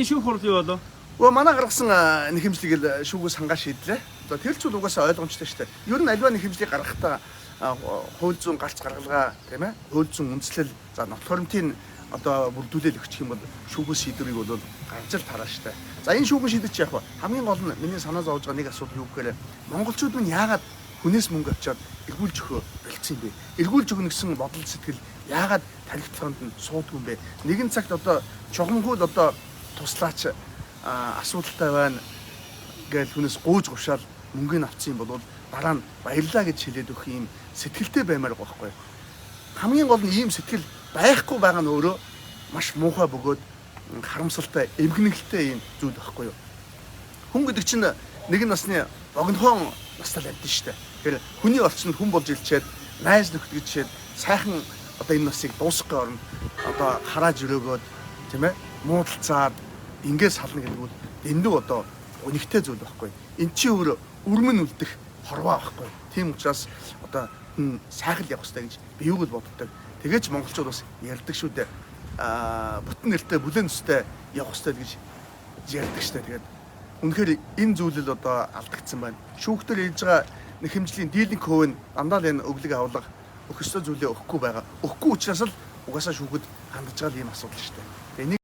Таны шүүх хурал юу болов? Манай гаргасан нэхэмжлийг шүүгээс хангаа шийдлээ. Одоо тэрчүүд угаасаа ойлгомжтой шүү дээ. Ер нь альва нэхэмжлийг гаргахдаа хууль зүйн галц гаргалгаа тийм ээ. Хууль зүйн үндслэл за нот хуримтын одоо бүрдүүлэл өгчих юм бол шүүгээс шийдвэрийг бол гаргаж л тараа шүү дээ. За энэ шүүгэн шийдэж яах вэ? Хамгийн гол нь миний санаа зовж байгаа нэг асуудал юу гэхээр монголчууд нь яагаад хүнээс мөнгө авчаад эргүүлж өгөө болцсон юм бэ? Эргүүлж өгнө гэсэн бодол сэтгэл яагаад тархитлаганд нь суудгүй юм бэ? Нэгэн цагт одоо чухамхүүл одоо туслаач асуудалтай байна гэж хүнээс гууж гушаал мөнгөний авцсан юм бол дараа нь баярлаа гэж хэлээд өгөх юм сэтгэлтэй баймаар байгаа байхгүй. Хамгийн гол нь ийм сэтгэл байхгүй байгаа нь өөрөө маш муухай бөгөөд харамсалтай, эмгэнэлтэй юм зүйл байхгүй юу. Хүн гэдэг чинь нэгэн насны богинохон настай л амьд шүү дээ. Тэгэхээр хүний орчинд хүн болж илчээд найз нөхд гэж шээд сайхан одоо энэ насыг дуусгахын оронд одоо харааж өрөөгөөд тийм ээ муудалцаад ингээс сална гэдэг бол дэндүү одоо өнөгтэй зүйл байхгүй. Эн чинь өөр өрмөн үлдэх хорвоо байхгүй. Тийм учраас одоо сайхан явах хэрэгтэй гэж би юу гэж боддог. Тэгээч монголчууд бас ярьдаг шүү дээ. Бүтэн нэртэй бүлээн төстэй явах хэрэгтэй гэж ярьдаг шүү дээ. Тэгээд үнэхээр энэ зүйлэл одоо алдагдсан байна. Шүүхтэр хийж байгаа нэхэмжлийн дийлэнх хувь нь дандаа л энэ өглөг авлага өгөх ёстой зүйлээ өгөхгүй байгаа. Өгөхгүй учраас л угаасаа шүүхэд хандж байгаа юм асуудал шүү дээ.